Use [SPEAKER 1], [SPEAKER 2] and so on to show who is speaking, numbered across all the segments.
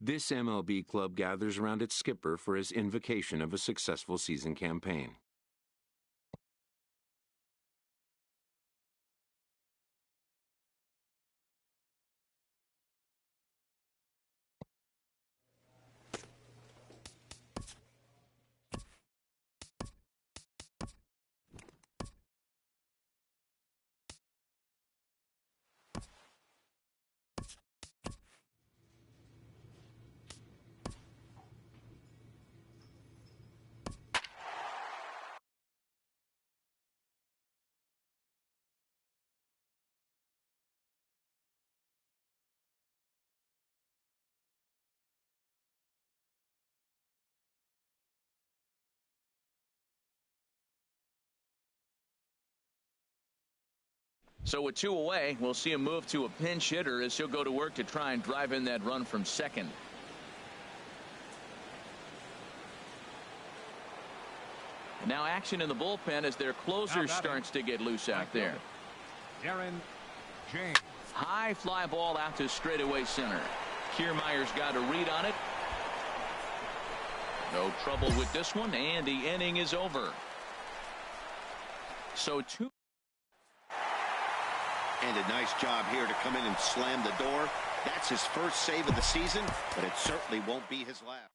[SPEAKER 1] This MLB club gathers around its skipper for his invocation of a successful season campaign.
[SPEAKER 2] So with 2 away, we'll see him move to a pinch hitter as he'll go to work to try and drive in that run from second. And now action in the bullpen as their closer starts to get loose out there.
[SPEAKER 3] James.
[SPEAKER 2] High fly ball out to straightaway center. Kiermaier's got a read on it. No trouble with this one, and the inning is over. So 2.
[SPEAKER 4] And a nice job here to come in and slam the door. That's his first save of the season, but it certainly won't be his last.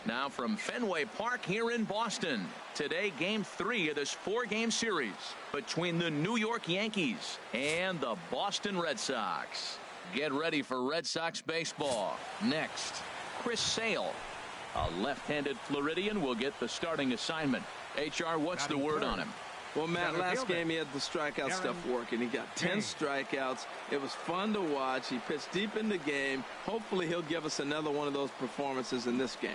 [SPEAKER 2] Now from Fenway Park here in Boston. Today, Game 3 of this 4-game series between the New York Yankees and the Boston Red Sox. Get ready for Red Sox baseball. Next, Chris Sale, a left-handed Floridian, will get the starting assignment. HR, what's the word on him?
[SPEAKER 5] Well, Matt, last game he had the strikeout stuff working. He got 10 strikeouts. It was fun to watch. He pitched deep in the game. Hopefully he'll give us another one of those performances in this game.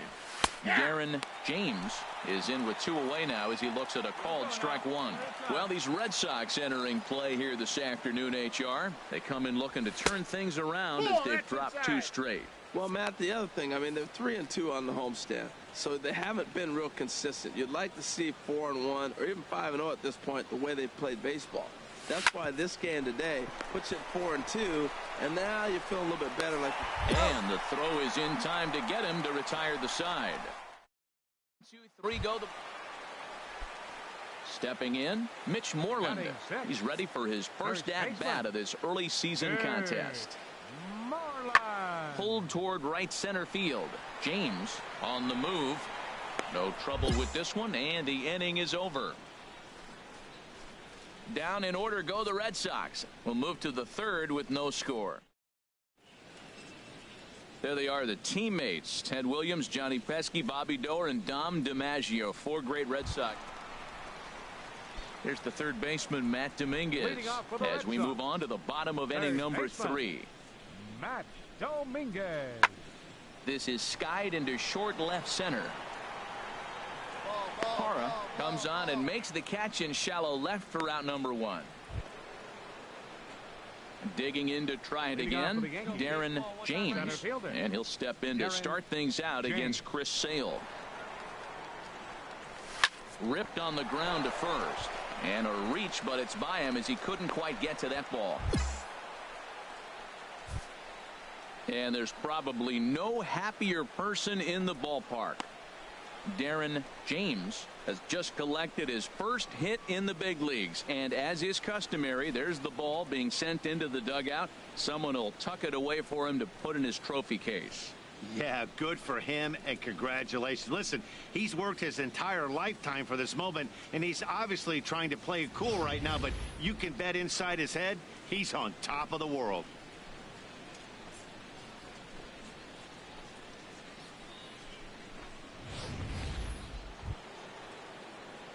[SPEAKER 2] Darren James is in with 2 away now as he looks at a called strike 1. Well, these Red Sox entering play here this afternoon, HR. They come in looking to turn things around as they've dropped 2 straight.
[SPEAKER 5] Well, Matt, the other thing, I mean, they're 3-2 on the homestand, so they haven't been real consistent. You'd like to see 4-1 or even 5-0 at this point, the way they've played baseball. That's why this game today puts it 4-2, and now you feel a little bit better.
[SPEAKER 2] And the throw is in time to get him to retire the side. 2-3 go. Stepping in, Mitch Moreland. He's ready for his first at-bat of this early season contest. Pulled toward right center field. James on the move. No trouble with this one, and the inning is over. Down in order go the Red Sox. We'll move to the 3rd with no score. There they are, the teammates. Ted Williams, Johnny Pesky, Bobby Doerr, and Dom DiMaggio. 4 great Red Sox. Here's the third baseman, Matt Dominguez, as we move on to the bottom of inning number 3.
[SPEAKER 3] Matt Dominguez.
[SPEAKER 2] This is skied into short left center. Parra comes on and makes the catch in shallow left for out number 1. Digging in to try it again, Darren James. And he'll step in to start things out against Chris Sale. Ripped on the ground to first. And a reach, but it's by him as he couldn't quite get to that ball. And there's probably no happier person in the ballpark. Darren James has just collected his first hit in the big leagues. And as is customary, there's the ball being sent into the dugout. Someone will tuck it away for him to put in his trophy case.
[SPEAKER 6] Yeah, good for him, and congratulations. Listen, he's worked his entire lifetime for this moment, and he's obviously trying to play it cool right now, but you can bet inside his head, he's on top of the world.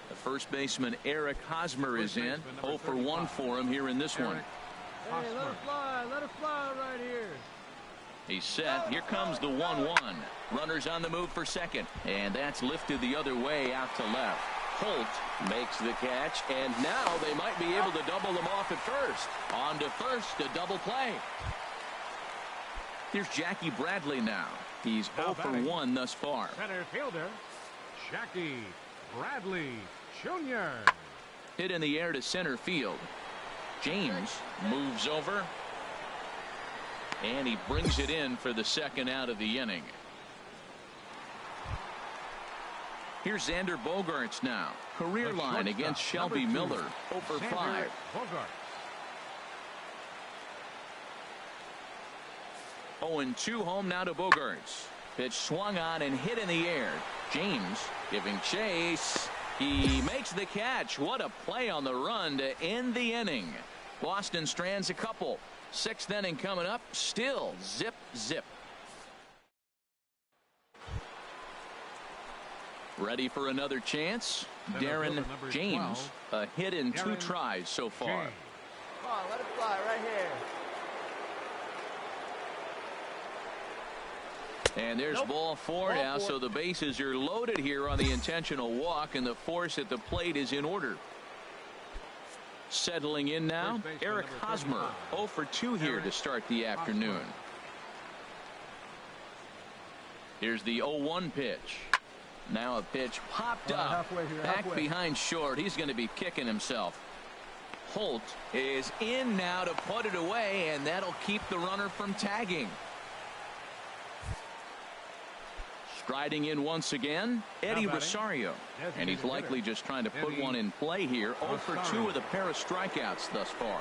[SPEAKER 2] The first baseman, Eric Hosmer, is in. 0 for 1 for him here in this one.
[SPEAKER 3] Hey, let it fly right here.
[SPEAKER 2] He's set. Here comes the 1-1. Runners on the move for second. And that's lifted the other way out to left. Holt makes the catch, and now they might be able to double them off at first. On to first, a double play. Here's Jackie Bradley now. He's 0 for 1 thus far.
[SPEAKER 3] Center fielder, Jackie Bradley Jr.
[SPEAKER 2] Hit in the air to center field. James moves over. And he brings it in for the second out of the inning. Here's Xander Bogaerts now. Career line against Shelby Miller. 0 for 5. 0-2 home now to Bogaerts. Pitch swung on and hit in the air. James giving chase. He makes the catch. What a play on the run to end the inning. Boston strands a couple. 6th inning coming up. Still zip, zip. Ready for another chance. Darren James. A hit in 2 tries so far.
[SPEAKER 7] Come on, let it fly right here.
[SPEAKER 2] And there's ball 4 now, so the bases are loaded here on the intentional walk, and the force at the plate is in order. Settling in now, Eric Hosmer. 0 for 2 here to start the afternoon. Here's the 0-1 pitch. Now a pitch popped up. Back behind short. He's going to be kicking himself. Holt is in now to put it away, and that'll keep the runner from tagging. Striding in once again, Eddie Rosario. And he's likely just trying to put one in play here. 0 for 2 with a pair of strikeouts thus far.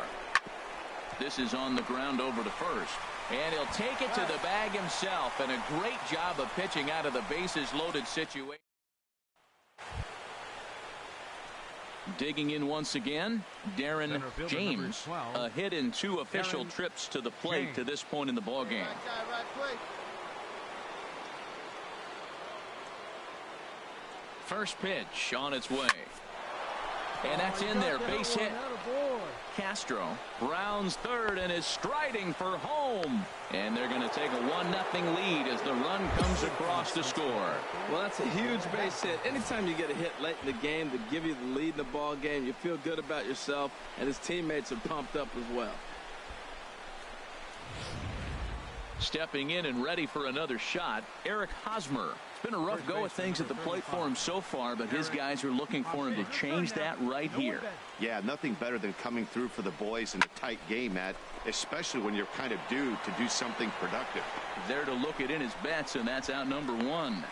[SPEAKER 2] This is on the ground over to first. And he'll take it to the bag himself. And a great job of pitching out of the bases loaded situation. Digging in once again, Darren James. A hit in 2 official trips to the plate to this point in the ballgame. First pitch on its way. And that's in there. Base hit. Castro rounds third and is striding for home. And they're going to take a 1-0 lead as the run comes across to score.
[SPEAKER 5] Well, that's a huge base hit. Anytime you get a hit late in the game to give you the lead in the ball game, you feel good about yourself, and his teammates are pumped up as well.
[SPEAKER 2] Stepping in and ready for another shot, Eric Hosmer. It's been a rough go of things at the plate for him so far, but his guys are looking for him to change that right here.
[SPEAKER 6] Yeah, nothing better than coming through for the boys in a tight game, Matt, especially when you're kind of due to do something productive.
[SPEAKER 2] There to look it in his bets, and that's out number 1.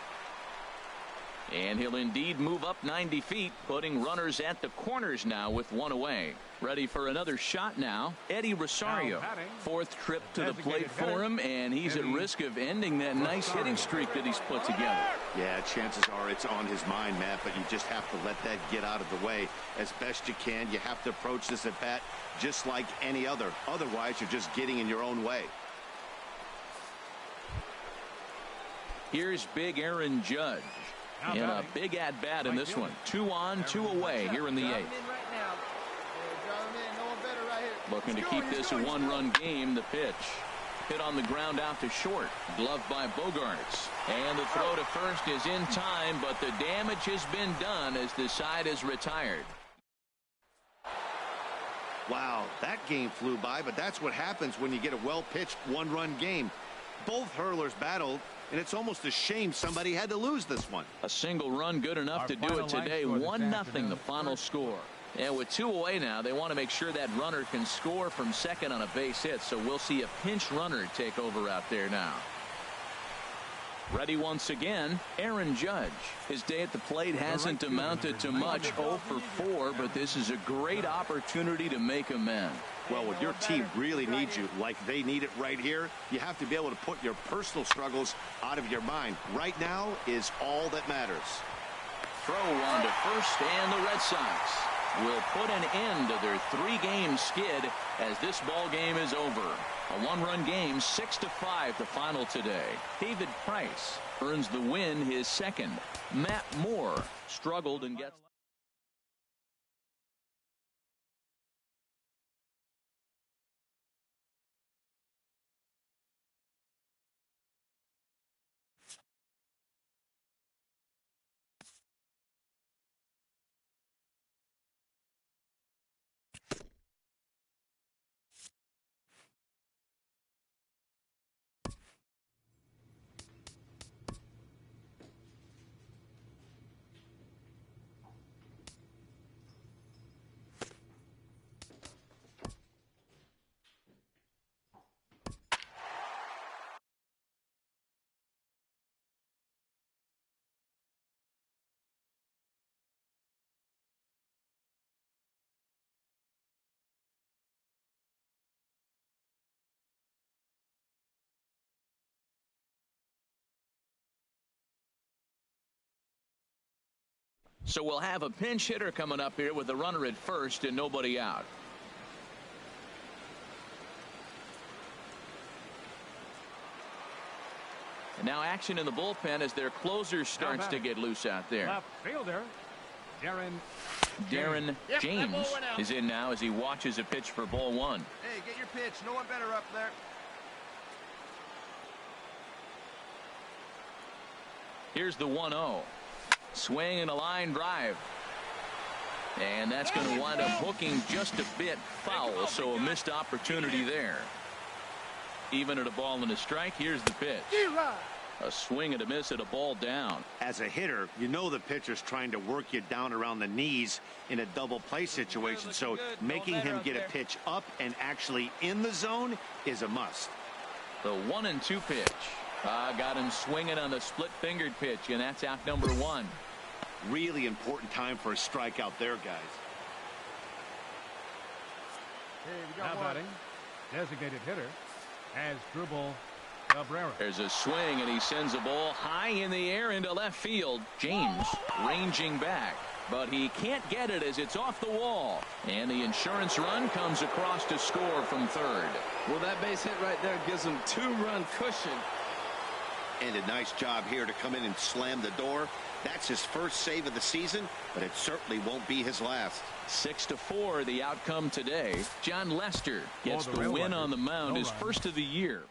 [SPEAKER 2] And he'll indeed move up 90 feet, putting runners at the corners now with 1 away. Ready for another shot now, Eddie Rosario. 4th trip to the plate for him, and he's at risk of ending that nice hitting streak that he's put together.
[SPEAKER 6] Yeah, chances are it's on his mind, Matt, but you just have to let that get out of the way as best you can. You have to approach this at bat just like any other. Otherwise, you're just getting in your own way.
[SPEAKER 2] Here's big Aaron Judge. In a big at-bat in this one. 2 on, 2 away here in the 8th. Looking to keep this a 1-run game. The pitch. Hit on the ground out to short. Gloved by Bogaerts. And the throw to first is in time, but the damage has been done as the side is retired.
[SPEAKER 6] Wow, that game flew by, but that's what happens when you get a well-pitched one-run game. Both hurlers battled, and it's almost a shame somebody had to lose this one.
[SPEAKER 2] A single run good enough to do it today. 1-0 the final score. And with 2 away now, they want to make sure that runner can score from second on a base hit. So we'll see a pinch runner take over out there now. Ready once again, Aaron Judge. His day at the plate hasn't amounted to much, 0 for 4, but this is a great opportunity to make amends.
[SPEAKER 6] Well, when your team really needs you, like they need it right here, you have to be able to put your personal struggles out of your mind. Right now is all that matters.
[SPEAKER 2] Throw on to first, and the Red Sox will put an end to their 3-game skid as this ball game is over. A 1-run game, 6-5 the final today. David Price earns the win, his second. Matt Moore struggled and gets... So we'll have a pinch hitter coming up here with the runner at first and nobody out. And now action in the bullpen as their closer starts to get loose out there.
[SPEAKER 3] Left fielder,
[SPEAKER 2] Darren James is in now as he watches a pitch for ball 1.
[SPEAKER 7] Hey, get your pitch. No one better up there.
[SPEAKER 2] Here's the 1-0. Swing and a line drive. And that's going to wind up hooking just a bit foul, so a missed opportunity there. Even at a ball and a strike, here's the pitch. A swing and a miss at a ball down.
[SPEAKER 6] As a hitter, you know the pitcher's trying to work you down around the knees in a double play situation, so making him get a pitch up and actually in the zone is a must.
[SPEAKER 2] The 1-2 pitch. Got him swinging on the split-fingered pitch, and that's out number 1.
[SPEAKER 6] Really important time for a strikeout there, guys.
[SPEAKER 3] Hey, we got batting. Designated hitter as Drupal Cabrera.
[SPEAKER 2] There's a swing, and he sends a ball high in the air into left field. James ranging back, but he can't get it as it's off the wall. And the insurance run comes across to score from third.
[SPEAKER 5] Well, that base hit right there gives them 2-run cushion.
[SPEAKER 4] And a nice job here to come in and slam the door. That's his first save of the season, but it certainly won't be his last.
[SPEAKER 2] 6-4 the outcome today. John Lester gets the win on the mound, his first of the year.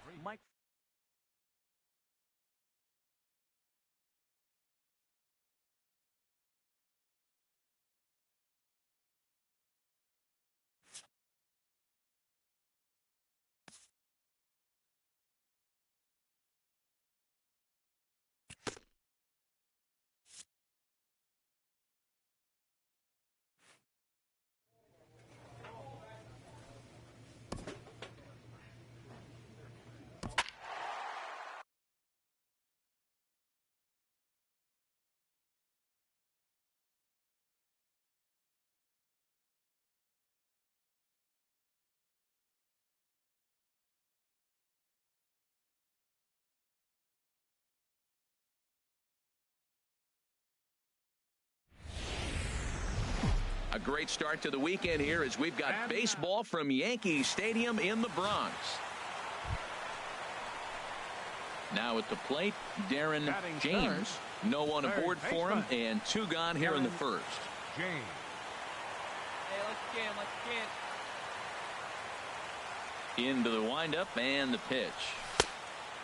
[SPEAKER 2] A great start to the weekend here as we've got baseball from Yankee Stadium in the Bronx. Now at the plate, Darren James. No one aboard for him, and 2 gone here in the first.
[SPEAKER 3] James.
[SPEAKER 7] Hey, let's scan.
[SPEAKER 2] Into the windup and the pitch.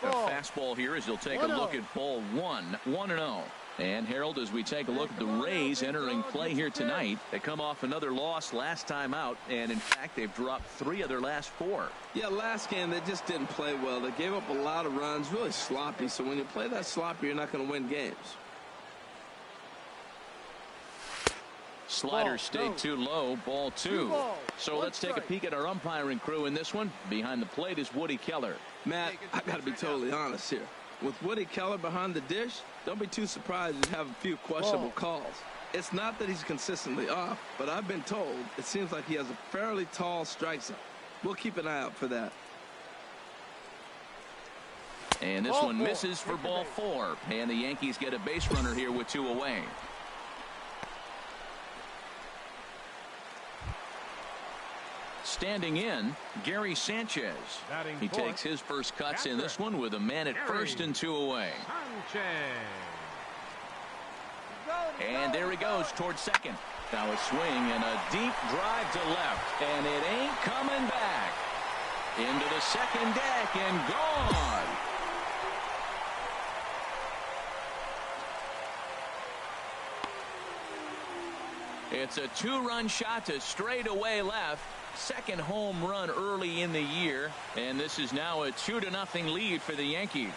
[SPEAKER 2] A fastball here as he'll take a look at ball 1. 1-0. And Harold, as we take a look at the Rays entering play here tonight, they come off another loss last time out, and in fact they've dropped 3 of their last 4.
[SPEAKER 5] Yeah, last game they just didn't play well. They gave up a lot of runs, really sloppy. So when you play that sloppy, you're not going to win games.
[SPEAKER 2] Slider stayed too low, ball 2. So let's take a peek at our umpiring crew in this one. Behind the plate is Woody Keller.
[SPEAKER 5] Matt, I got to be totally honest here. With Woody Keller behind the dish, don't be too surprised to have a few questionable calls. It's not that he's consistently off, but I've been told it seems like he has a fairly tall strike zone. We'll keep an eye out for that.
[SPEAKER 2] And this one misses for ball 4. And the Yankees get a base runner here with 2 away. Standing in, Gary Sanchez. He takes his first cuts in this one with a man at first and 2 away. And there he goes towards second. Now a swing and a deep drive to left. And it ain't coming back. Into the second deck and gone. It's a 2-run shot to straightaway left. Second home run early in the year, and this is now a 2-0 lead for the Yankees.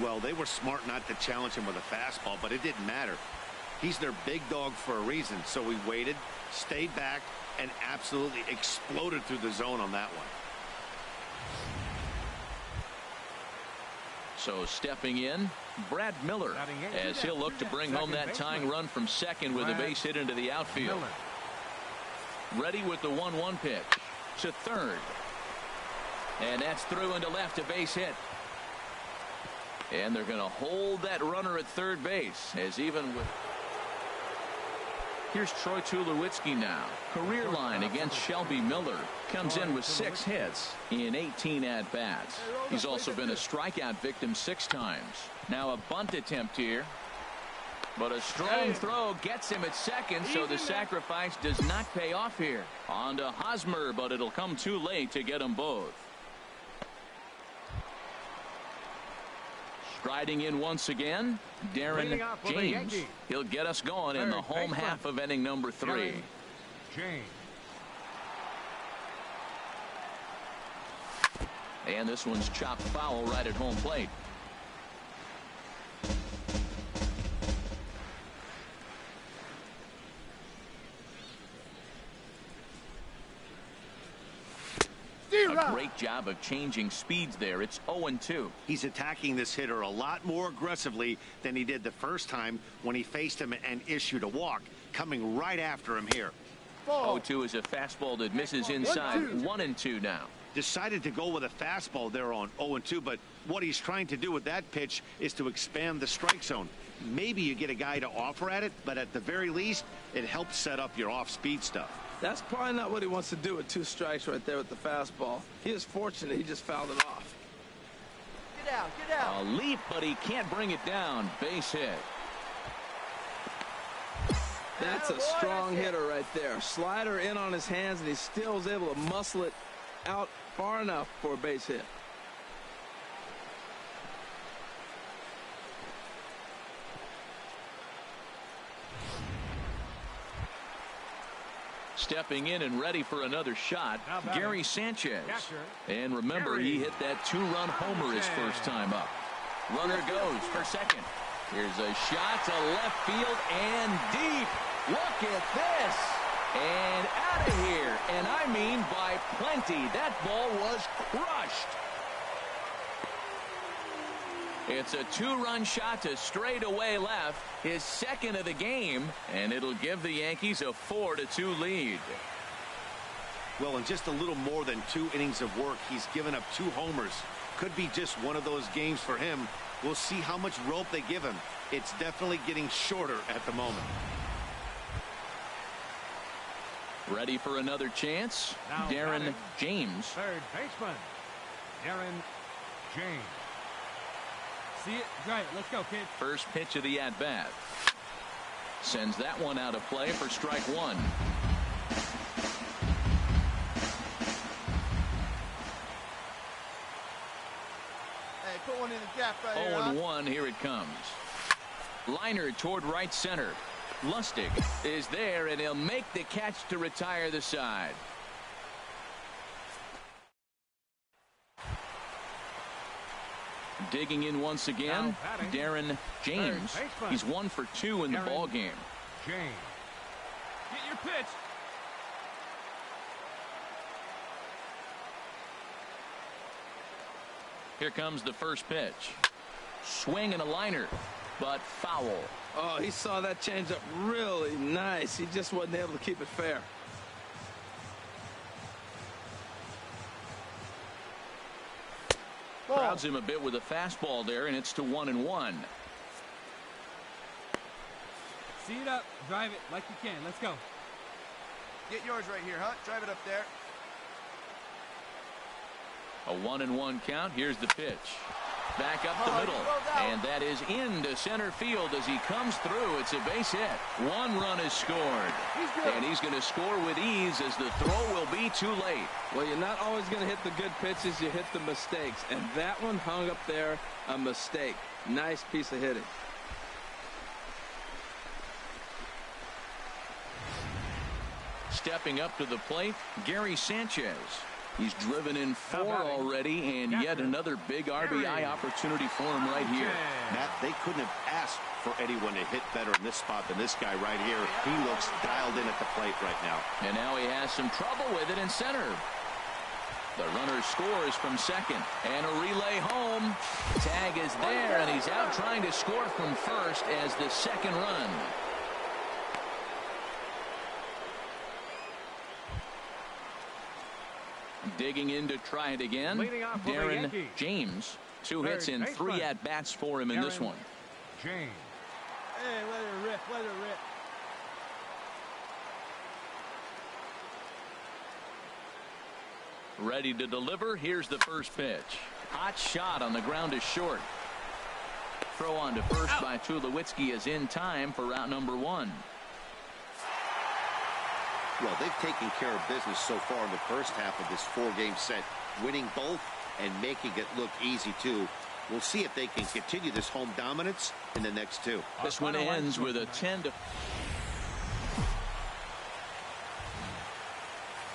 [SPEAKER 6] Well, they were smart not to challenge him with a fastball, but it didn't matter. He's their big dog for a reason, so we waited, stayed back, and absolutely exploded through the zone on that one.
[SPEAKER 2] So stepping in, Brad Miller, as he'll look to bring home that tying run from second with a base hit into the outfield. Ready with the 1-1 pitch to third. And that's through into left, a base hit. And they're going to hold that runner at third base, as even with... Here's Troy Tulowitzki now. Career line against Shelby Miller. Comes in with 6 hits in 18 at-bats. He's also been a strikeout victim 6 times. Now a bunt attempt here. But a strong throw gets him at second, so the sacrifice does not pay off here. On to Hosmer, but it'll come too late to get them both. Striding in once again, Darren James. He'll get us going in the home half of inning number 3. And this one's chopped foul right at home plate. A great job of changing speeds there. It's 0-2.
[SPEAKER 6] He's attacking this hitter a lot more aggressively than he did the first time when he faced him and issued a walk, coming right after him here.
[SPEAKER 2] 0-2 is a fastball that misses inside. 1-2 now.
[SPEAKER 6] Decided to go with a fastball there on 0-2, but what he's trying to do with that pitch is to expand the strike zone. Maybe you get a guy to offer at it, but at the very least, it helps set up your off-speed stuff.
[SPEAKER 5] That's probably not what he wants to do with 2 strikes right there with the fastball. He is fortunate he just fouled it off.
[SPEAKER 7] Get out, get out.
[SPEAKER 2] A leap, but he can't bring it down. Base hit.
[SPEAKER 5] That's a strong hitter right there. Slider in on his hands, and he still is able to muscle it out far enough for a base hit.
[SPEAKER 2] Stepping in and ready for another shot, Gary Sanchez. And remember, he hit that 2-run homer his first time up. Runner goes for second. Here's a shot to left field and deep. Look at this. And out of here. And I mean by plenty. That ball was crushed. It's a 2-run shot to straightaway left, his second of the game, and it'll give the Yankees a 4-2 lead.
[SPEAKER 6] Well, in just a little more than 2 innings of work, he's given up 2 homers. Could be just one of those games for him. We'll see how much rope they give him. It's definitely getting shorter at the moment.
[SPEAKER 2] Ready for another chance?
[SPEAKER 3] Now
[SPEAKER 2] Darren James.
[SPEAKER 3] Third baseman, Darren James. See it? Right, let's go, kid.
[SPEAKER 2] First pitch of the at-bat. Sends that one out of play for strike 1.
[SPEAKER 7] one in the gap right here,
[SPEAKER 2] 0-1, here it comes. Liner toward right center. Lustig is there, and he'll make the catch to retire the side. Digging in once again, Darren James. He's 1 for 2 in the ball game.
[SPEAKER 3] James. Get your pitch.
[SPEAKER 2] Here comes the first pitch. Swing and a liner, but foul.
[SPEAKER 5] Oh, he saw that changeup really nice. He just wasn't able to keep it fair.
[SPEAKER 2] Crowds him a bit with a fastball there, and it's to 1-1.
[SPEAKER 3] See it up. Drive it like you can. Let's go.
[SPEAKER 7] Get yours right here, Hunt. Drive it up there.
[SPEAKER 2] A 1-1 count. Here's the pitch. Back up the middle. And that is into center field as he comes through. It's a base hit. 1 run is scored. And he's going to score with ease as the throw will be too late.
[SPEAKER 5] Well, you're not always going to hit the good pitches. You hit the mistakes. And that one hung up there, a mistake. Nice piece of hitting.
[SPEAKER 2] Stepping up to the plate, Gary Sanchez. He's driven in 4 already, and yet another big RBI opportunity for him right here.
[SPEAKER 4] Matt, they couldn't have asked for anyone to hit better in this spot than this guy right here. He looks dialed in at the plate right now.
[SPEAKER 2] And now he has some trouble with it in center. The runner scores from second, and a relay home. Tag is there, and he's out trying to score from first as the second run. Digging in to try it again, Darren James. 2 hits and 3 at-bats for him in this one.
[SPEAKER 3] James.
[SPEAKER 7] Hey, let it rip, let it rip.
[SPEAKER 2] Ready to deliver. Here's the first pitch. Hot shot on the ground is short. Throw on to first by Tulowitzki is in time for route number 1.
[SPEAKER 4] Well, they've taken care of business so far in the first half of this 4-game set, winning both and making it look easy too. We'll see if they can continue this home dominance in the next 2.
[SPEAKER 2] This one ends with a 10-.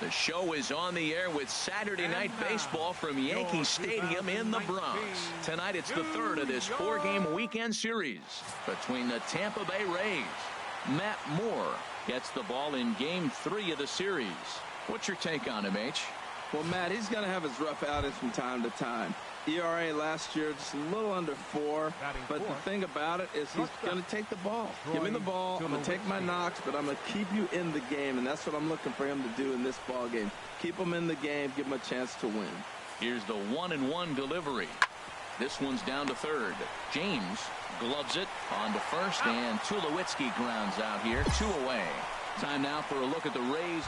[SPEAKER 2] The show is on the air with Saturday Night Baseball from Yankee Stadium in the Bronx. Tonight it's the 3rd of this 4-game weekend series between the Tampa Bay Rays. Matt Moore gets the ball in game 3 of the series. What's your take on him, H?
[SPEAKER 5] Well, Matt, he's going to have his rough outings from time to time. ERA last year just a little under 4. But the thing about it is he's going to take the ball. Give me the ball. I'm going to take my knocks, but I'm going to keep you in the game. And that's what I'm looking for him to do in this ball game. Keep him in the game. Give him a chance to win.
[SPEAKER 2] Here's the 1-1 delivery. This one's down to third. James gloves it on to first, and Tulowitzki grounds out here. 2 away. Time now for a look at the Rays.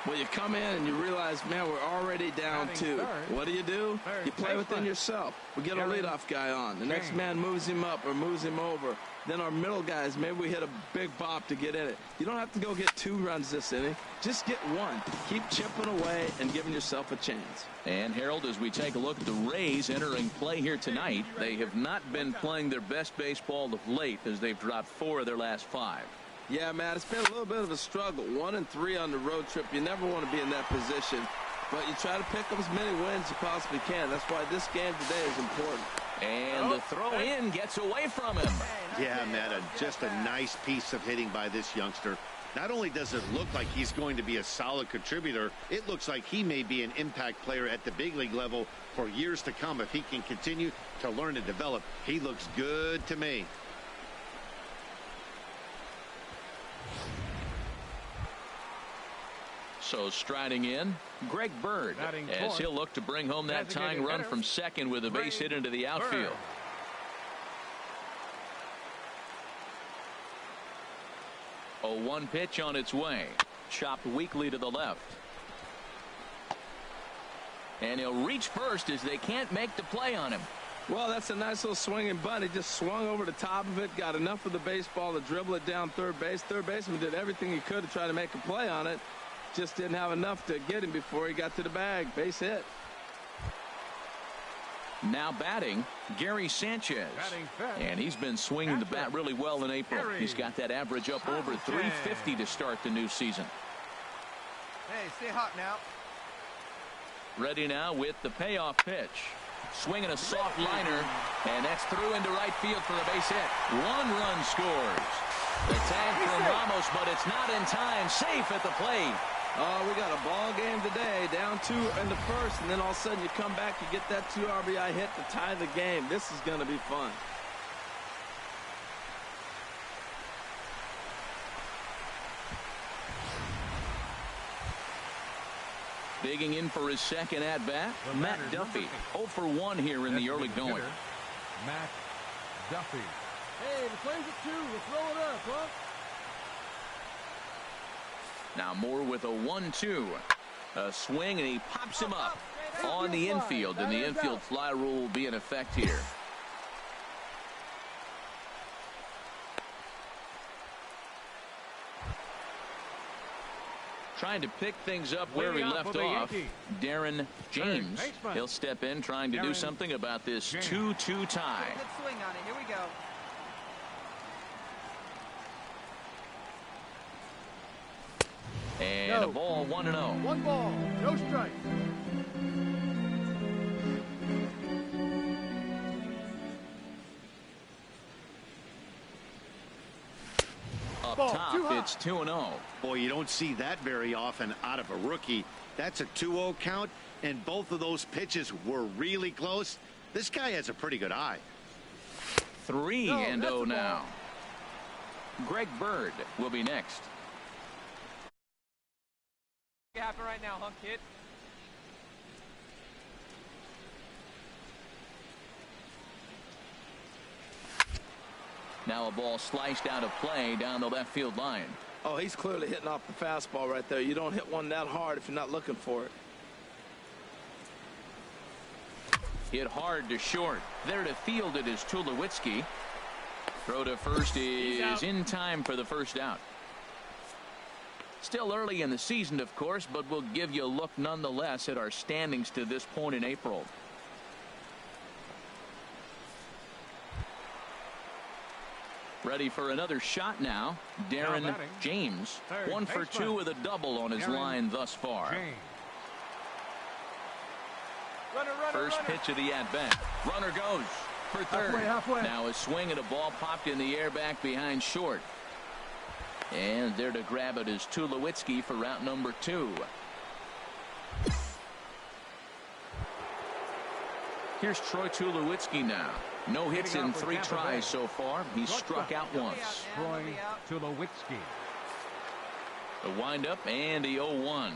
[SPEAKER 5] Well, you come in and you realize, man, we're already down 2. What do? You play within yourself. We get our leadoff guy on. The next man moves him up or moves him over. Then our middle guys, maybe we hit a big bop to get in it. You don't have to go get 2 runs this inning. Just get 1. Keep chipping away and giving yourself a chance.
[SPEAKER 2] And, Harold, as we take a look at the Rays entering play here tonight, they have not been playing their best baseball of late as they've dropped 4 of their last 5.
[SPEAKER 5] Yeah, Matt, it's been a little bit of a struggle. 1-3 on the road trip. You never want to be in that position. But you try to pick up as many wins as you possibly can. That's why this game today is important.
[SPEAKER 2] And the throw in gets away from him.
[SPEAKER 4] Yeah, Matt, just a nice piece of hitting by this youngster. Not only does it look like he's going to be a solid contributor, it looks like he may be an impact player at the big league level for years to come if he can continue to learn and develop. He looks good to me.
[SPEAKER 2] So striding in, Greg Bird, as he'll look to bring home that tying run from second with a base hit into the outfield. A 1 pitch on its way. Chopped weakly to the left. And he'll reach first as they can't make the play on him.
[SPEAKER 5] Well, that's a nice little swinging bunt. He just swung over the top of it, got enough of the baseball to dribble it down third base. Third baseman did everything he could to try to make a play on it. Just didn't have enough to get him before he got to the bag. Base hit.
[SPEAKER 2] Now batting, Gary Sanchez. And he's been swinging the bat really well in April. He's got that average up over 350 to start the new season.
[SPEAKER 7] Hey, stay hot now.
[SPEAKER 2] Ready now with the payoff pitch. Swinging a soft liner, and that's through into right field for a base hit. 1 run scores. The tag from Ramos, but it's not in time. Safe at the plate.
[SPEAKER 5] Oh, we got a ball game today. Down 2 in the first, and then all of a sudden you come back, you get that 2 RBI hit to tie the game. This is going to be fun.
[SPEAKER 2] Digging in for his second at-bat, Matt Duffy. 0 for 1 here in the early going.
[SPEAKER 3] Matt Duffy. Hey, the flames at 2. Let's roll it up, huh?
[SPEAKER 2] Now Moore with a 1-2. A swing, and he pops him up on the infield, and the infield fly rule will be in effect here. Trying to pick things up where he left off, Darren James. He'll step in trying to do something about this 2-2 tie.
[SPEAKER 7] Good swing on it. Here we go.
[SPEAKER 2] And a ball, 1-0.
[SPEAKER 7] 1 ball, no strike.
[SPEAKER 2] Up top, it's 2-0.
[SPEAKER 4] Boy, you don't see that very often out of a rookie. That's a 2-0 count, and both of those pitches were really close. This guy has a pretty good eye.
[SPEAKER 2] 3-0 now. Greg Bird will be next.
[SPEAKER 7] Happen right now, huh, kid?
[SPEAKER 2] Now a ball sliced out of play down the left field line.
[SPEAKER 5] Oh, he's clearly hitting off the fastball right there. You don't hit one that hard if you're not looking for it.
[SPEAKER 2] Hit hard to short. There to field it is Tulowitzki. Throw to first is in time for the first out. Still early in the season, of course, but we'll give you a look nonetheless at our standings to this point in April. Ready for another shot now. Darren James, 1 for 2 with a double on his line thus far. First pitch of the at-bat. Runner goes for third.
[SPEAKER 7] Halfway.
[SPEAKER 2] Now a swing and a ball popped in the air back behind short. And there to grab it is Tulowitzki for route number 2. Here's Troy Tulowitzki now. No hits in 3 tries so far. He's struck out once.
[SPEAKER 3] Troy Tulowitzki.
[SPEAKER 2] The windup and the 0-1.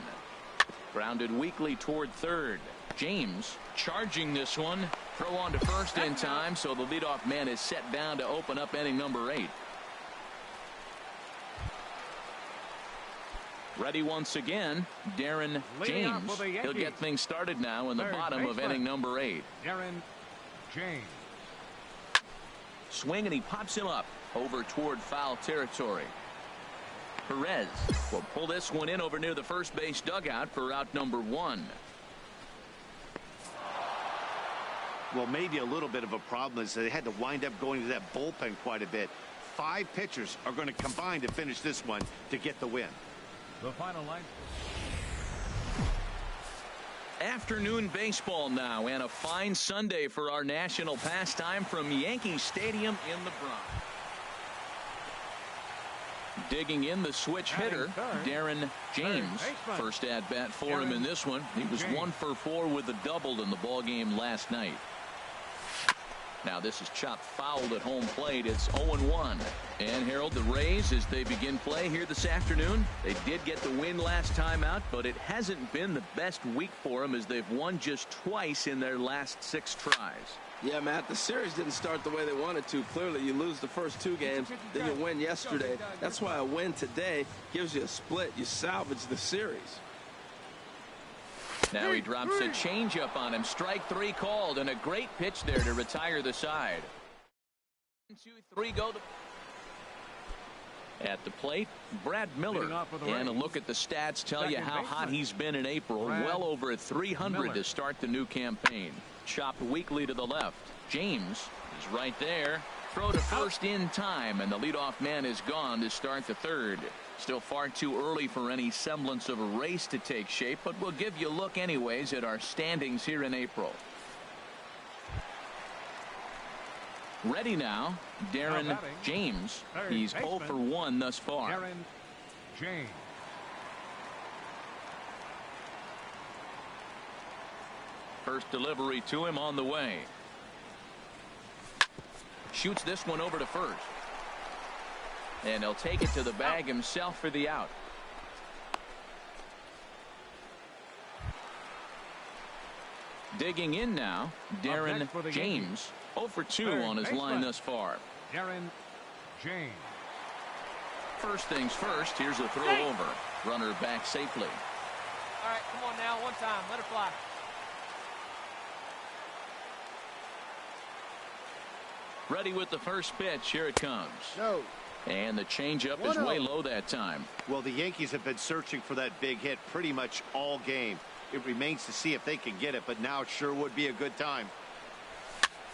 [SPEAKER 2] Grounded weakly toward third. James charging this one. Throw on to first in time, so the leadoff man is set down to open up inning number 8. Ready once again, Darren James. He'll get things started now in the bottom of inning number 8.
[SPEAKER 3] Darren James.
[SPEAKER 2] Swing, and he pops him up over toward foul territory. Perez will pull this one in over near the first base dugout for route number 1.
[SPEAKER 4] Well, maybe a little bit of a problem is they had to wind up going to that bullpen quite a bit. 5 pitchers are going to combine to finish this one to get the win.
[SPEAKER 3] The final line.
[SPEAKER 2] Afternoon baseball now, and a fine Sunday for our national pastime from Yankee Stadium in the Bronx. Digging in the switch hitter, Darren James. First at bat for him in this one. He was 1 for 4 with a double in the ball game last night. Now this is chopped foul at home plate. It's 0-1. And Harold, the Rays, as they begin play here this afternoon, they did get the win last time out, but it hasn't been the best week for them as they've won just twice in their last 6 tries.
[SPEAKER 5] Yeah, Matt, the series didn't start the way they wanted to. Clearly, you lose the first 2 games, then you win yesterday. That's why a win today gives you a split. You salvage the series.
[SPEAKER 2] Now he drops a changeup on him. Strike 3 called, and a great pitch there to retire the side. 1, 2, 3 go. At the plate, Brad Miller. And a look at the stats tell you how hot he's been in April. Well over 300 to start the new campaign. Chopped weakly to the left. James is right there. Throw to first in time, and the leadoff man is gone to start the third. Still far too early for any semblance of a race to take shape, but we'll give you a look anyways at our standings here in April. Ready now, Darren James. He's 0 for 1 thus far.
[SPEAKER 3] Darren James.
[SPEAKER 2] First delivery to him on the way. Shoots this one over to first. And he'll take it to the bag himself for the out. Digging in now, Darren James. 0 for 2 on his line thus far.
[SPEAKER 3] Darren James.
[SPEAKER 2] First things first, here's a throw over. Runner back safely.
[SPEAKER 7] All right, come on now, one time, let her fly.
[SPEAKER 2] Ready with the first pitch. Here it comes.
[SPEAKER 4] No.
[SPEAKER 2] And the changeup is way low that time.
[SPEAKER 6] Well, the Yankees have been searching for that big hit pretty much all game. It remains to see if they can get it, but now it sure would be a good time.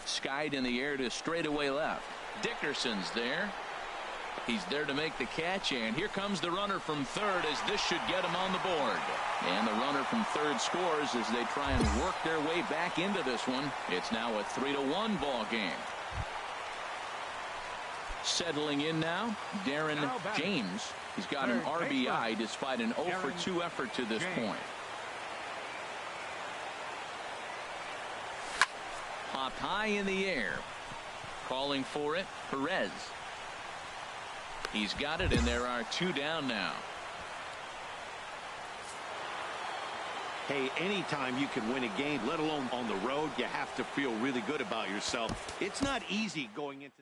[SPEAKER 2] Skied in the air to straightaway left. Dickerson's there. He's there to make the catch, and here comes the runner from third as this should get him on the board. And the runner from third scores as they try and work their way back into this one. It's now a 3-1 ball game. Settling in now, Darren James. He's got an RBI despite an 0 for 2 effort to this point. Popped high in the air. Calling for it, Perez. He's got it, and there are 2 down now.
[SPEAKER 6] Hey, anytime you can win a game, let alone on the road, you have to feel really good about yourself. It's not easy going into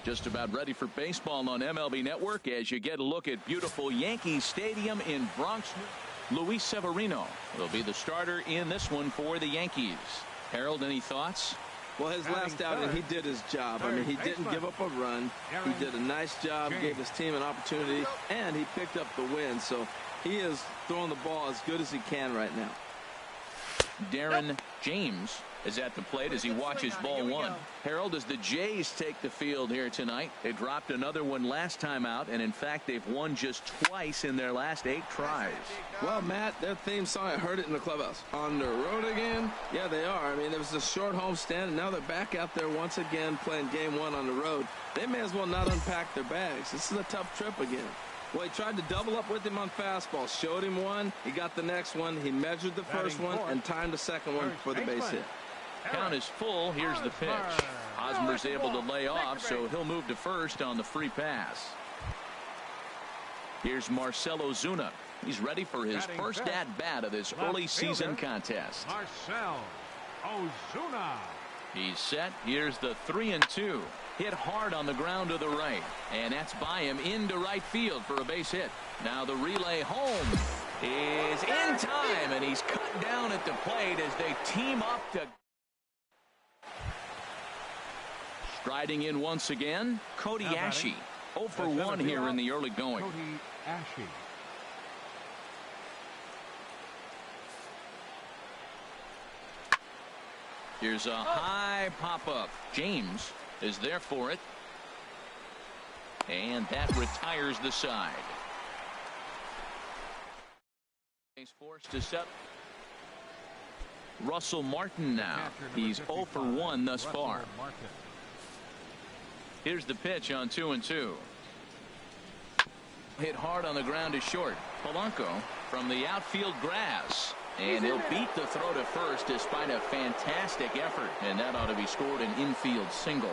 [SPEAKER 2] Just about ready for baseball on MLB Network as you get a look at beautiful Yankee Stadium in Bronx. Luis Severino will be the starter in this one for the Yankees. Harold, any thoughts?
[SPEAKER 5] Well, his last outing, he did his job. I mean, he didn't give up a run. He did a nice job, gave his team an opportunity, and he picked up the win. So he is throwing the ball as good as he can right now.
[SPEAKER 2] Darren James is at the plate as he watches ball one. Harold, as the Jays take the field here tonight, they dropped another one last time out, and in fact they've won just twice in their last 8 tries.
[SPEAKER 5] Well, Matt, their theme song, I heard it in the clubhouse. On the road again? Yeah, they are. I mean, there was a short homestand, and now they're back out there once again playing game 1 on the road. They may as well not unpack their bags. This is a tough trip again. Well, he tried to double up with him on fastball. Showed him one. He got the next one. He measured the first one and timed the second one for the base hit.
[SPEAKER 2] Count is full. Here's the pitch. Hosmer's able to lay off, so he'll move to first on the free pass. Here's Marcell Ozuna. He's ready for his first at-bat of this early season contest.
[SPEAKER 3] Marcell Ozuna.
[SPEAKER 2] He's set. Here's the 3-2. Hit hard on the ground to the right, and that's by him into right field for a base hit. Now the relay home is in time, and he's cut down at the plate as they team up to. Striding in once again, Cody Ashe. 0 for 1 here in the early going.
[SPEAKER 3] Cody Ashe.
[SPEAKER 2] Here's a high pop-up. James is there for it. And that retires the side. He's forced to set. Russell Martin now. He's 0 for 1 thus far. Here's the pitch on 2-2. Hit hard on the ground is short. Polanco from the outfield grass. And he'll beat the throw to first despite a fantastic effort. And that ought to be scored an infield single.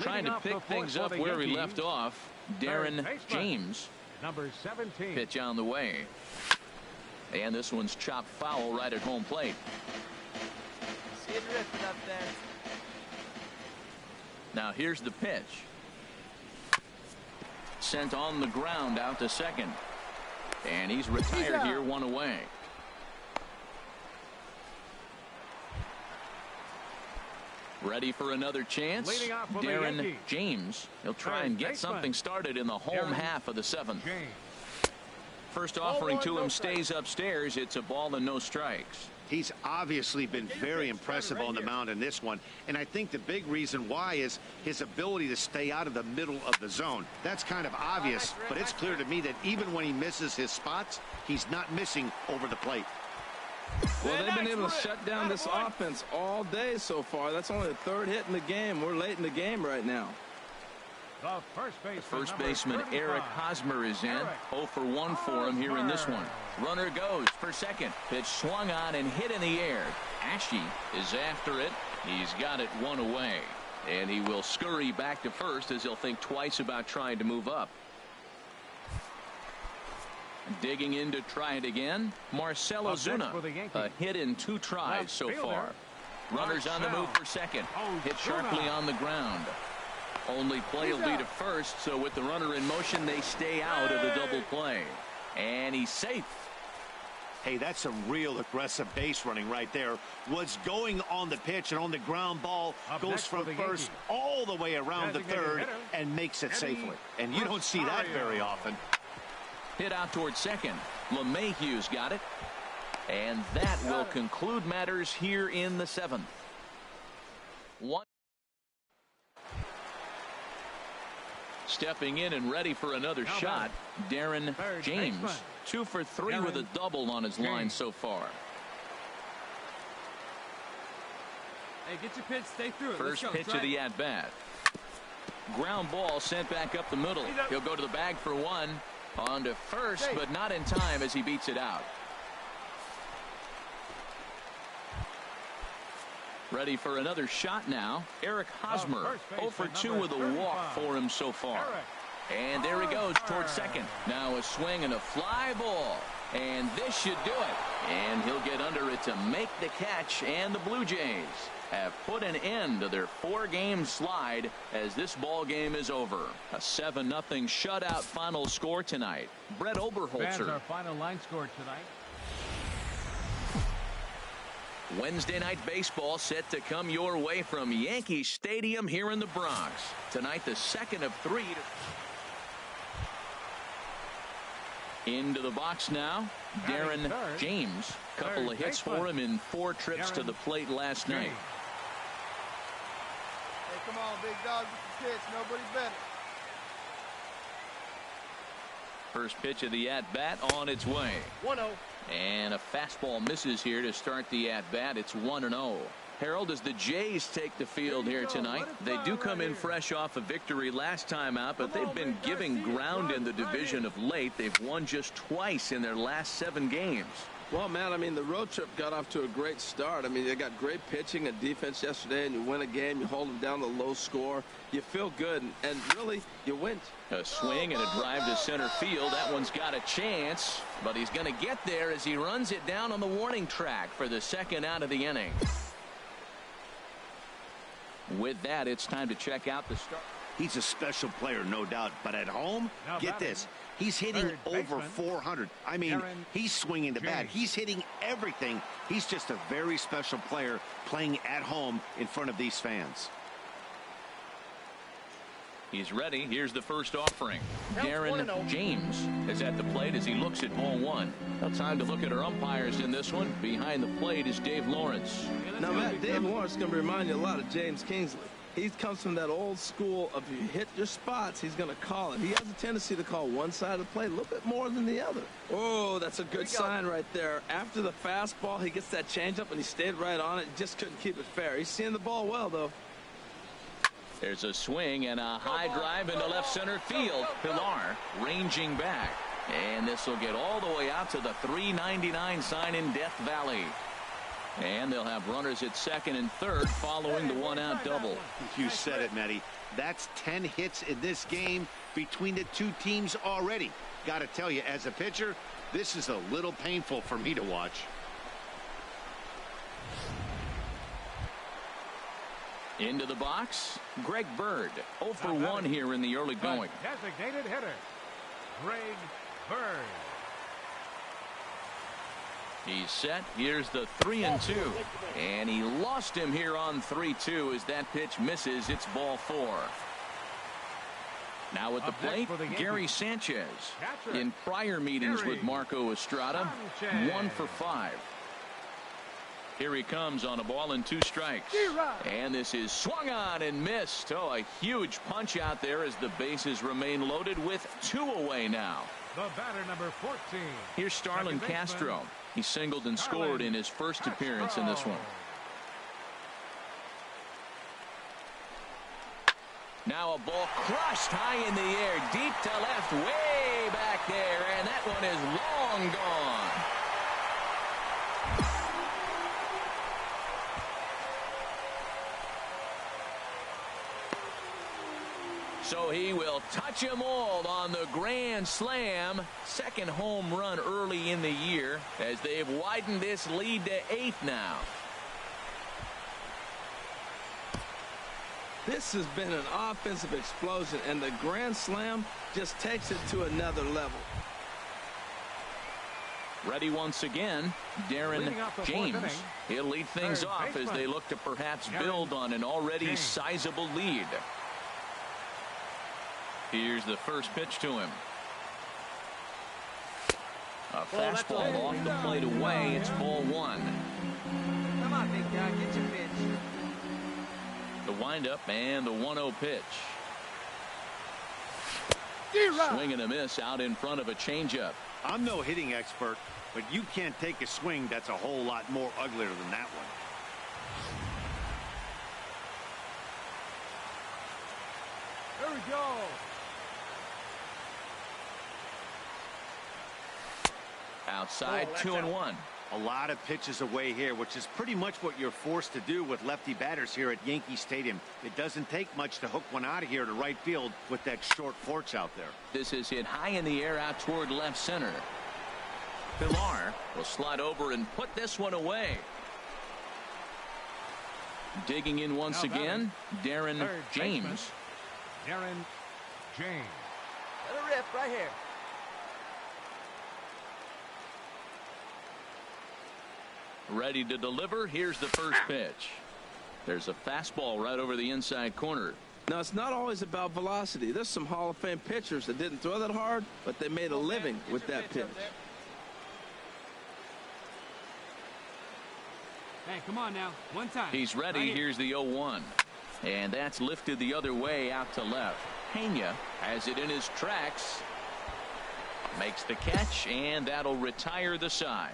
[SPEAKER 2] Trying to pick things up where he left off. Darren James.
[SPEAKER 3] Number 17.
[SPEAKER 2] Pitch on the way. And this one's chopped foul right at home plate.
[SPEAKER 7] See it drifting up there.
[SPEAKER 2] Now here's the pitch. Sent on the ground out to second. And he's retired here, one away. Ready for another chance. Darren James. He'll try and get something started in the home half of the 7th. First offering to him stays upstairs. It's a ball and no strikes.
[SPEAKER 4] He's obviously been very impressive on the mound in this one, and I think the big reason why is his ability to stay out of the middle of the zone. That's kind of obvious, but it's clear to me that even when he misses his spots, he's not missing over the plate.
[SPEAKER 5] Well, they've been able to shut down this offense all day so far. That's only the 3rd hit in the game. We're late in the game right now.
[SPEAKER 3] The
[SPEAKER 2] first baseman Eric Hosmer is in. 0 for 1 for him here in this one. Runner goes for second. Pitch swung on and hit in the air. Ashe is after it. He's got it one away. And he will scurry back to first as he'll think twice about trying to move up. Digging in to try it again. Marcell Ozuna. A hit in 2 tries so far. Runners on the move for second. Hit sharply on the ground. Only play will be to first, so with the runner in motion, they stay out of the double play. And he's safe.
[SPEAKER 4] Hey, that's some real aggressive base running right there. Was going on the pitch and on the ground ball, goes from first all the way around the 3rd and makes it safely. And you don't see that very often.
[SPEAKER 2] Hit out towards second. LeMahieu's got it. And that will conclude matters here in the 7th. Stepping in and ready for another shot, Darren James. 2 for 3 with a double on his line so far.
[SPEAKER 3] Hey, get your pitch, stay through it.
[SPEAKER 2] First pitch of the at-bat. Ground ball sent back up the middle. He'll go to the bag for one. On to first, but not in time as he beats it out. Ready for another shot now. Eric Hosmer, 0 for 2 with a walk for him so far. And there he goes towards second. Now a swing and a fly ball. And this should do it. And he'll get under it to make the catch. And the Blue Jays have put an end to their 4-game slide as this ball game is over. A 7-0 shutout final score tonight. Brett Oberholzer.
[SPEAKER 3] Our final line score tonight.
[SPEAKER 2] Wednesday night baseball set to come your way from Yankee Stadium here in the Bronx. Tonight, the 2nd of 3. Into the box now, Darren James. Couple of hits for him in 4 trips to the plate last night.
[SPEAKER 8] Hey, come on, big dog, with the pitch. Nobody better.
[SPEAKER 2] First pitch of the at-bat on its way.
[SPEAKER 8] 1-0.
[SPEAKER 2] And a fastball misses here to start the at-bat. It's 1-0. Harold, as the Jays take the field here tonight, they do come in fresh off a victory last time out, but they've been giving ground in the division of late. They've won just twice in their last 7 games.
[SPEAKER 5] Well, man, I mean, the road trip got off to a great start. I mean, they got great pitching and defense yesterday, and you win a game, you hold them down to low score. You feel good, and really, you win.
[SPEAKER 2] A swing and a drive to center field. That one's got a chance, but he's going to get there as he runs it down on the warning track for the 2nd out of the inning. With that, it's time to check out the start.
[SPEAKER 4] He's a special player, no doubt, but at home, get this. He's hitting over 400. I mean, he's swinging the bat. He's hitting everything. He's just a very special player playing at home in front of these fans.
[SPEAKER 2] He's ready. Here's the first offering. Darren James is at the plate as he looks at ball 1. Now time to look at our umpires in this one. Behind the plate is Dave Lawrence.
[SPEAKER 5] Now, Matt, Dave Lawrence is going to remind you a lot of James Kingsley. He comes from that old school of you hit your spots, he's going to call it. He has a tendency to call one side of the plate a little bit more than the other. Oh, that's a good sign right there. After the fastball, he gets that changeup, and he stayed right on it. He just couldn't keep it fair. He's seeing the ball well, though.
[SPEAKER 2] There's a swing and a high drive into left center field. Pilar ranging back. And this will get all the way out to the 399 sign in Death Valley. And they'll have runners at second and third following the one-out double.
[SPEAKER 4] You said it, Matty. That's 10 hits in this game between the two teams already. Got to tell you, as a pitcher, this is a little painful for me to watch.
[SPEAKER 2] Into the box, Greg Bird. 0 for 1 here in the early going.
[SPEAKER 3] Designated hitter, Greg Bird.
[SPEAKER 2] He's set. Here's the 3-2. And he lost him here on 3-2 as that pitch misses. It's ball 4. Now at the plate, Gary Sanchez. In prior meetings with Marco Estrada, 1 for 5. Here he comes on a ball and 2 strikes. And this is swung on and missed. Oh, a huge punch out there as the bases remain loaded with 2 away now.
[SPEAKER 3] The batter, number 14.
[SPEAKER 2] Here's Starlin Castro. He singled and scored in his first appearance in this one. Now a ball crushed high in the air, deep to left, way back there, and that one is long gone. So he will touch them all on the grand slam. Second home run early in the year as they've widened this lead to 8 now.
[SPEAKER 5] This has been an offensive explosion, and the grand slam just takes it to another level.
[SPEAKER 2] Ready once again, Darren James. He'll lead things off as they look to perhaps build on an already sizable lead. Here's the first pitch to him. A fastball off the plate away. It's ball 1.
[SPEAKER 7] Come on, big guy, get your pitch.
[SPEAKER 2] The windup and the 1-0 pitch. Swing and a miss out in front of a changeup.
[SPEAKER 4] I'm no hitting expert, but you can't take a swing that's a whole lot more uglier than that one.
[SPEAKER 3] There we go.
[SPEAKER 2] Outside, 2-1.
[SPEAKER 4] A lot of pitches away here, which is pretty much what you're forced to do with lefty batters here at Yankee Stadium. It doesn't take much to hook one out of here to right field with that short porch out there.
[SPEAKER 2] This is hit high in the air out toward left center. Pilar will slide over and put this one away. Digging in once again, Darren James.
[SPEAKER 3] Darren James.
[SPEAKER 7] Let it rip right here.
[SPEAKER 2] Ready to deliver. Here's the first pitch. There's a fastball right over the inside corner.
[SPEAKER 5] Now, it's not always about velocity. There's some Hall of Fame pitchers that didn't throw that hard, but they made a living with that pitch.
[SPEAKER 3] Hey, come on now. One time.
[SPEAKER 2] He's ready. Here's the 0-1. And that's lifted the other way out to left. Pena has it in his tracks. Makes the catch, and that'll retire the side.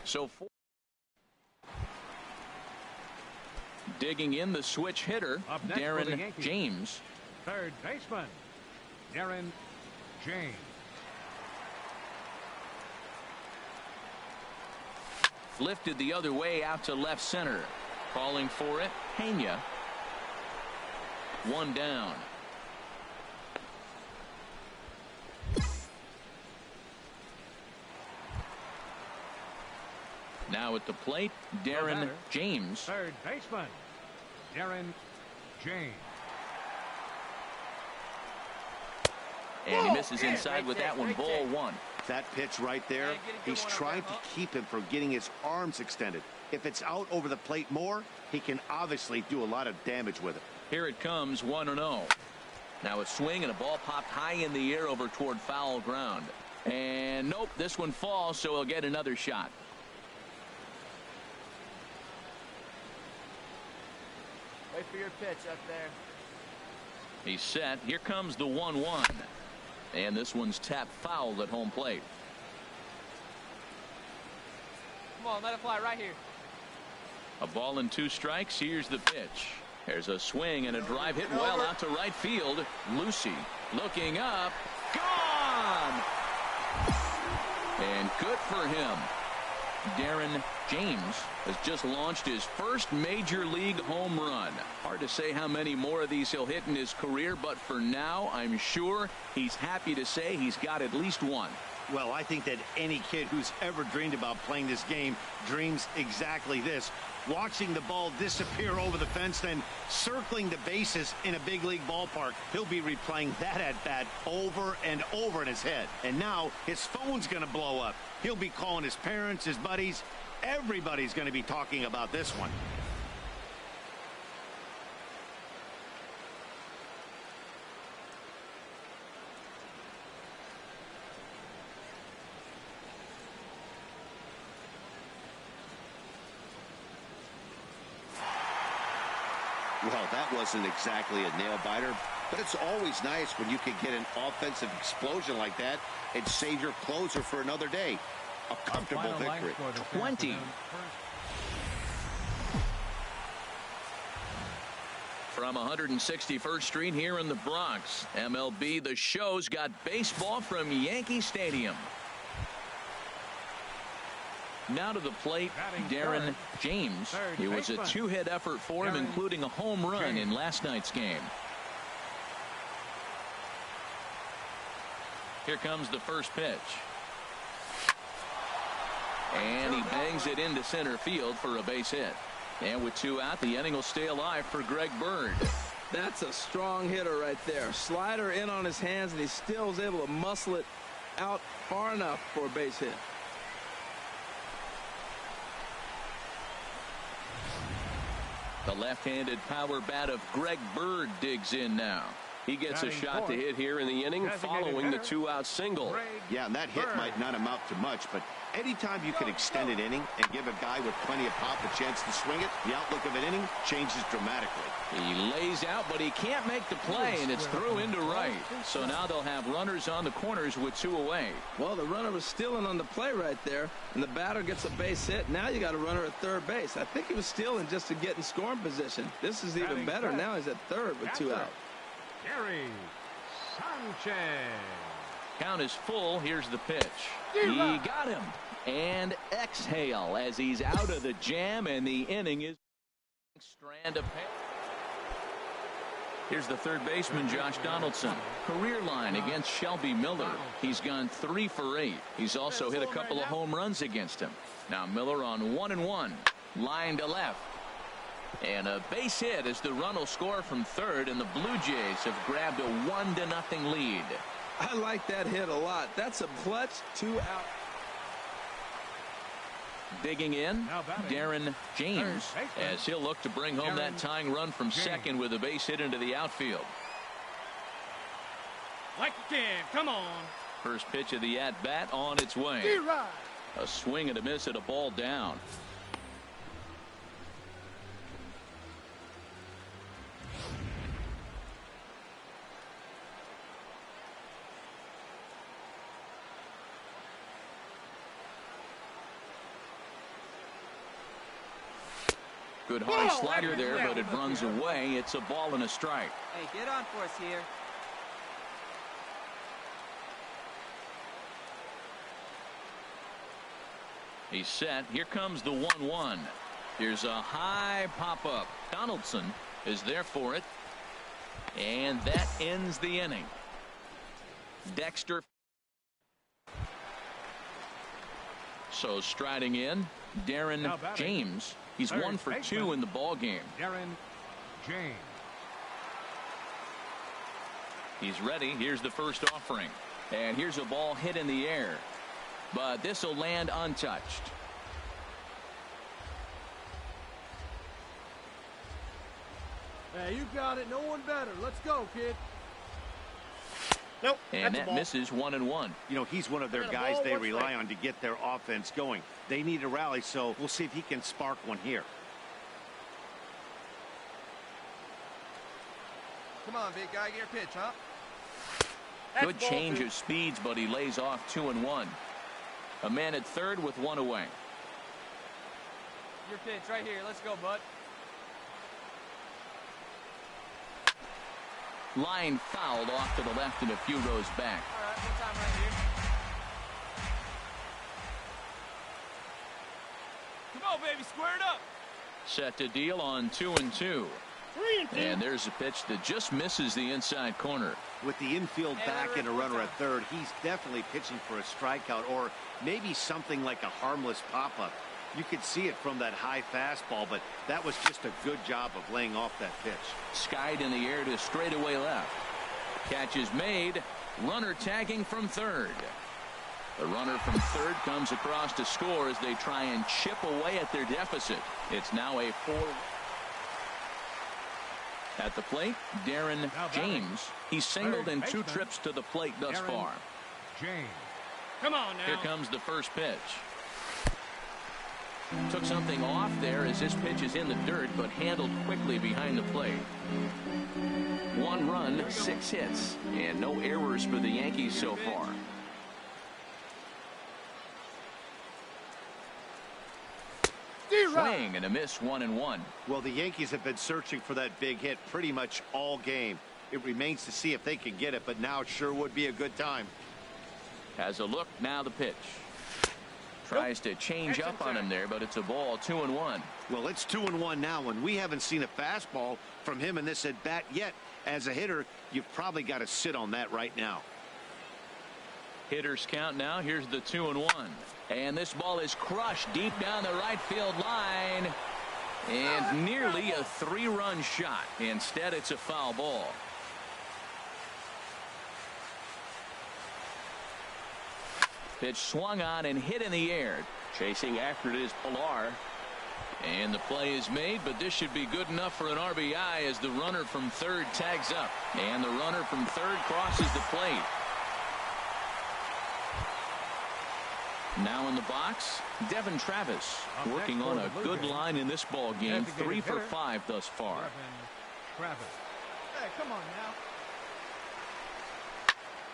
[SPEAKER 2] So digging in the switch hitter, Darren James.
[SPEAKER 3] Third baseman, Darren James.
[SPEAKER 2] Lifted the other way out to left center. Calling for it, Pena. 1 down. Now at the plate, Darren James.
[SPEAKER 3] Third baseman, Darren James.
[SPEAKER 2] And he misses inside with that one. Ball 1.
[SPEAKER 4] That pitch right there, he's trying to keep him from getting his arms extended. If it's out over the plate more, he can obviously do a lot of damage with it.
[SPEAKER 2] Here it comes, 1-0. Now a swing and a ball popped high in the air over toward foul ground. And nope, this one falls, so he'll get another shot.
[SPEAKER 7] Wait for your pitch up there.
[SPEAKER 2] He's set. Here comes the 1-1. And this one's tapped foul at home plate.
[SPEAKER 7] Come on, let it fly right here.
[SPEAKER 2] A ball and 2 strikes. Here's the pitch. There's a swing and a drive hit well out to right field. Lucy looking up. Gone! And good for him. Darren James has just launched his first major league home run. Hard to say how many more of these he'll hit in his career, but for now, I'm sure he's happy to say he's got at least one.
[SPEAKER 6] Well, I think that any kid who's ever dreamed about playing this game dreams exactly this. Watching the ball disappear over the fence, then circling the bases in a big league ballpark. He'll be replaying that at bat over and over in his head. And now his phone's going to blow up. He'll be calling his parents, his buddies. Everybody's going to be talking about this one.
[SPEAKER 4] Well, that wasn't exactly a nail-biter, but it's always nice when you can get an offensive explosion like that and save your closer for another day. A comfortable victory.
[SPEAKER 2] 20. From 161st Street here in the Bronx, MLB The Show's got baseball from Yankee Stadium. Now to the plate, Darren James. It was a two-hit effort for him, including a home run in last night's game. Here comes the first pitch. And he bangs it into center field for a base hit. And with two out, the inning will stay alive for Greg Bird.
[SPEAKER 5] That's a strong hitter right there. Slider in on his hands, and he still was able to muscle it out far enough for a base hit.
[SPEAKER 2] The left-handed power bat of Greg Bird digs in now. He gets a shot to hit here in the inning following the two-out single.
[SPEAKER 4] Yeah, and that hit might not amount to much, but anytime you can extend an inning and give a guy with plenty of pop a chance to swing it, the outlook of an inning changes dramatically.
[SPEAKER 2] He lays out, but he can't make the play, and it's through into right. So now they'll have runners on the corners with two away.
[SPEAKER 5] Well, the runner was stealing on the play right there, and the batter gets a base hit. Now you got a runner at third base. I think he was stealing just to get in scoring position. This is even better. Now he's at third with two out.
[SPEAKER 3] Gary Sanchez.
[SPEAKER 2] Count is full. Here's the pitch. He got him. And exhale as he's out of the jam, and the inning is strand of pass. Here's the third baseman, Josh Donaldson. Career line against Shelby Miller. He's gone 3 for 8. He's also hit a couple of home runs against him. Now Miller on 1-1. Line to left. And a base hit as the run will score from third, and the Blue Jays have grabbed a 1-0 lead.
[SPEAKER 5] I like that hit a lot. That's a clutch 2 out.
[SPEAKER 2] Digging in, Darren James, as he'll look to bring home that tying run from second with a base hit into the outfield.
[SPEAKER 3] Like a kid, come on.
[SPEAKER 2] First pitch of the at-bat on its way. A swing and a miss at a ball down. Good hard slider there, but it runs away. It's a ball and a strike.
[SPEAKER 7] Hey, get on for us here.
[SPEAKER 2] He's set. Here comes the 1-1. Here's a high pop-up. Donaldson is there for it. And that ends the inning. Dexter. So striding in, Darren James. He's 1 for 2 in the ball game.
[SPEAKER 3] Darren James.
[SPEAKER 2] He's ready. Here's the first offering. And here's a ball hit in the air. But this will land untouched.
[SPEAKER 8] Hey, you got it. No one better. Let's go, kid.
[SPEAKER 6] Nope.
[SPEAKER 2] And that misses 1-1.
[SPEAKER 6] You know, he's one of their guys they rely on to get their offense going. They need a rally, so we'll see if he can spark one here.
[SPEAKER 8] Come on, big guy, get your pitch, huh?
[SPEAKER 2] Good change of speeds, but he lays off 2-1. A man at third with 1 away.
[SPEAKER 7] Your pitch right here. Let's go, bud.
[SPEAKER 2] Line fouled off to the left and a few rows back.
[SPEAKER 7] All right, good time right here.
[SPEAKER 3] Come on, baby, square it up.
[SPEAKER 2] Set to deal on 2-2. And there's a pitch that just misses the inside corner.
[SPEAKER 6] With the infield back and a runner at third, he's definitely pitching for a strikeout or maybe something like a harmless pop-up. You could see it from that high fastball, but that was just a good job of laying off that pitch.
[SPEAKER 2] Skied in the air to straightaway left. Catch is made. Runner tagging from third. The runner from third comes across to score as they try and chip away at their deficit. It's now a 4. At the plate, Darren James. He's singled in 2 trips to the plate thus far.
[SPEAKER 3] James. Come on now.
[SPEAKER 2] Here comes the first pitch. Took something off there as this pitch is in the dirt, but handled quickly behind the plate. 1 run, 6 hits, and no errors for the Yankees so far. Swing and a miss, 1-1.
[SPEAKER 6] Well, the Yankees have been searching for that big hit pretty much all game. It remains to see if they can get it, but now it sure would be a good time.
[SPEAKER 2] Has a look, now the pitch. Tries to change up on him there, but it's a ball, 2-1.
[SPEAKER 6] Well, it's 2-1 now, and we haven't seen a fastball from him in this at bat yet. As a hitter, you've probably got to sit on that right now.
[SPEAKER 2] Hitters count now. Here's the 2-1. And this ball is crushed deep down the right field line. And nearly a 3-run shot. Instead, it's a foul ball. Pitch swung on and hit in the air. Chasing after it is Pilar. And the play is made, but this should be good enough for an RBI as the runner from third tags up. And the runner from third crosses the plate. Now in the box, Devin Travis working on a good line in this ball game. 3 for 5 thus far.
[SPEAKER 8] Travis. Hey, come on now.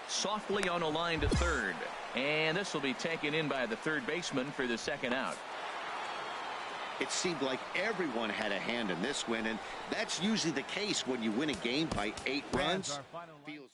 [SPEAKER 2] Softly on a line to third. And this will be taken in by the third baseman for the second out.
[SPEAKER 4] It seemed like everyone had a hand in this win, and that's usually the case when you win a game by 8 runs.
[SPEAKER 8] Our final line.
[SPEAKER 4] Feels